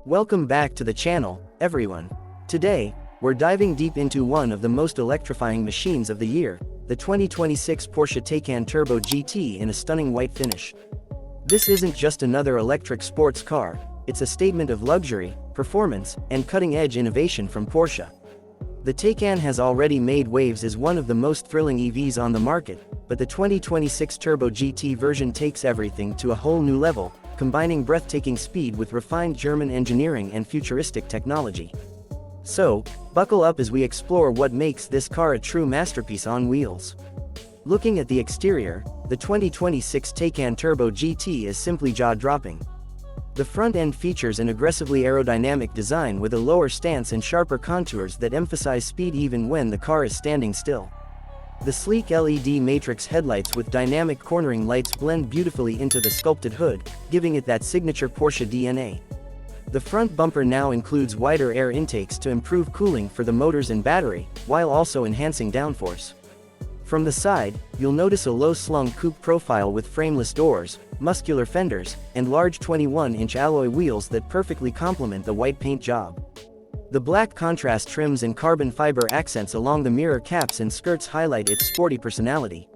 Welcome back to the channel, everyone. Today, we're diving deep into one of the most electrifying machines of the year, the 2026 Porsche Taycan Turbo GT in a stunning white finish. This isn't just another electric sports car, it's a statement of luxury, performance, and cutting-edge innovation from Porsche. The Taycan has already made waves as one of the most thrilling EVs on the market, but the 2026 Turbo GT version takes everything to a whole new level, combining breathtaking speed with refined German engineering and futuristic technology. So, buckle up as we explore what makes this car a true masterpiece on wheels. Looking at the exterior, the 2026 Taycan Turbo GT is simply jaw-dropping. The front end features an aggressively aerodynamic design with a lower stance and sharper contours that emphasize speed even when the car is standing still. The sleek LED matrix headlights with dynamic cornering lights blend beautifully into the sculpted hood, giving it that signature Porsche DNA. The front bumper now includes wider air intakes to improve cooling for the motors and battery, while also enhancing downforce. From the side, you'll notice a low-slung coupe profile with frameless doors, muscular fenders, and large 21-inch alloy wheels that perfectly complement the white paint job. The black contrast trims and carbon fiber accents along the mirror caps and skirts highlight its sporty personality.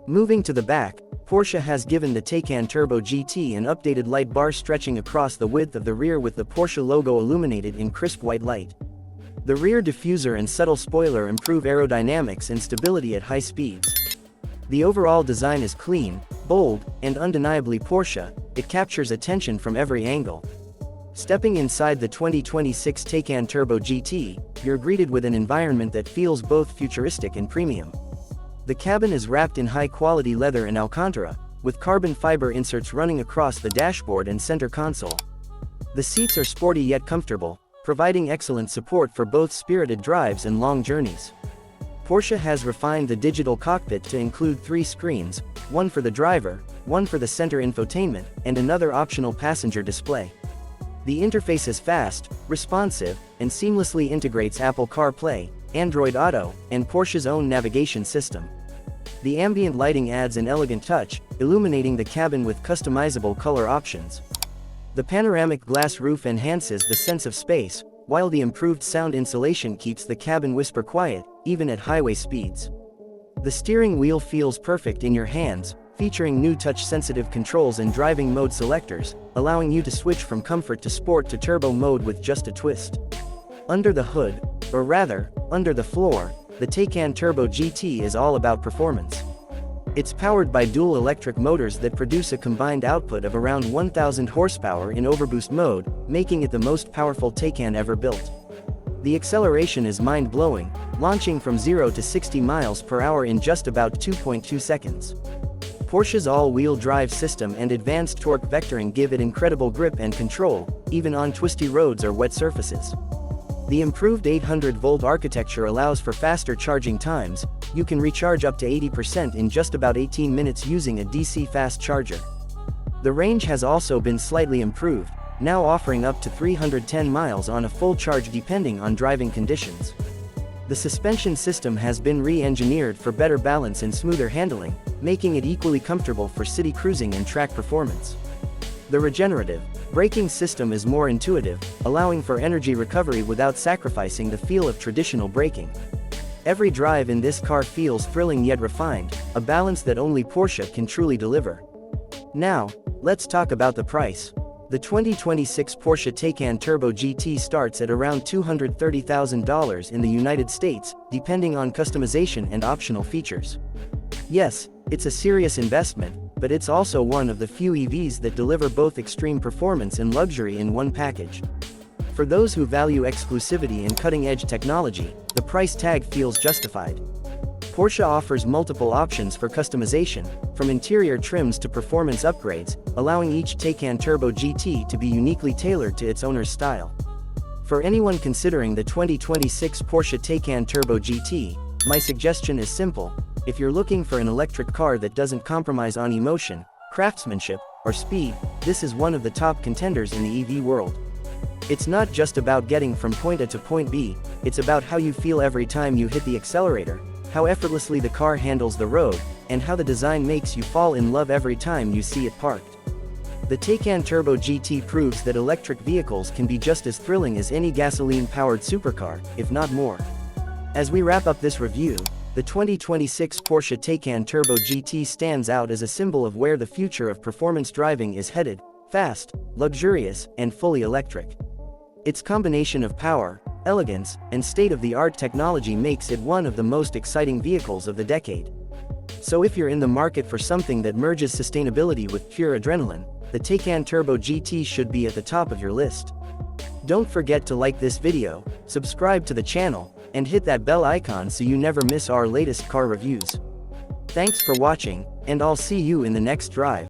Moving to the back, Porsche has given the Taycan Turbo GT an updated light bar stretching across the width of the rear with the Porsche logo illuminated in crisp white light. The rear diffuser and subtle spoiler improve aerodynamics and stability at high speeds. The overall design is clean, bold, and undeniably Porsche. It captures attention from every angle. Stepping inside the 2026 Taycan Turbo GT, you're greeted with an environment that feels both futuristic and premium. The cabin is wrapped in high-quality leather and Alcantara, with carbon fiber inserts running across the dashboard and center console. The seats are sporty yet comfortable, providing excellent support for both spirited drives and long journeys. Porsche has refined the digital cockpit to include 3 screens, one for the driver, one for the center infotainment, and another optional passenger display. The interface is fast, responsive, and seamlessly integrates Apple CarPlay, Android Auto, and Porsche's own navigation system. The ambient lighting adds an elegant touch, illuminating the cabin with customizable color options. The panoramic glass roof enhances the sense of space, while the improved sound insulation keeps the cabin whisper quiet, even at highway speeds. The steering wheel feels perfect in your hands, featuring new touch-sensitive controls and driving mode selectors, allowing you to switch from comfort to sport to turbo mode with just a twist. Under the hood, or rather, under the floor, the Taycan Turbo GT is all about performance. It's powered by dual electric motors that produce a combined output of around 1,000 horsepower in overboost mode, making it the most powerful Taycan ever built. The acceleration is mind-blowing, launching from 0 to 60 miles per hour in just about 2.2 seconds. Porsche's all-wheel drive system and advanced torque vectoring give it incredible grip and control, even on twisty roads or wet surfaces. The improved 800-volt architecture allows for faster charging times. You can recharge up to 80% in just about 18 minutes using a DC fast charger. The range has also been slightly improved, now offering up to 310 miles on a full charge depending on driving conditions. The suspension system has been re-engineered for better balance and smoother handling, making it equally comfortable for city cruising and track performance. The regenerative braking system is more intuitive, allowing for energy recovery without sacrificing the feel of traditional braking. Every drive in this car feels thrilling yet refined, a balance that only Porsche can truly deliver. Now, let's talk about the price. The 2026 Porsche Taycan Turbo GT starts at around $230,000 in the United States, depending on customization and optional features. Yes, it's a serious investment, but it's also one of the few EVs that deliver both extreme performance and luxury in one package. For those who value exclusivity and cutting-edge technology, the price tag feels justified. Porsche offers multiple options for customization, from interior trims to performance upgrades, allowing each Taycan Turbo GT to be uniquely tailored to its owner's style. For anyone considering the 2026 Porsche Taycan Turbo GT, my suggestion is simple. If you're looking for an electric car that doesn't compromise on emotion, craftsmanship, or speed, this is one of the top contenders in the EV world. It's not just about getting from point A to point B, it's about how you feel every time you hit the accelerator. how effortlessly the car handles the road, and how the design makes you fall in love every time you see it parked. The Taycan Turbo GT proves that electric vehicles can be just as thrilling as any gasoline-powered supercar, if not more. As we wrap up this review, the 2026 Porsche Taycan Turbo GT stands out as a symbol of where the future of performance driving is headed: fast, luxurious, and fully electric. Its combination of power, elegance, and state-of-the-art technology makes it one of the most exciting vehicles of the decade. So if you're in the market for something that merges sustainability with pure adrenaline, the Taycan Turbo GT should be at the top of your list. Don't forget to like this video, subscribe to the channel, and hit that bell icon so you never miss our latest car reviews. Thanks for watching, and I'll see you in the next drive.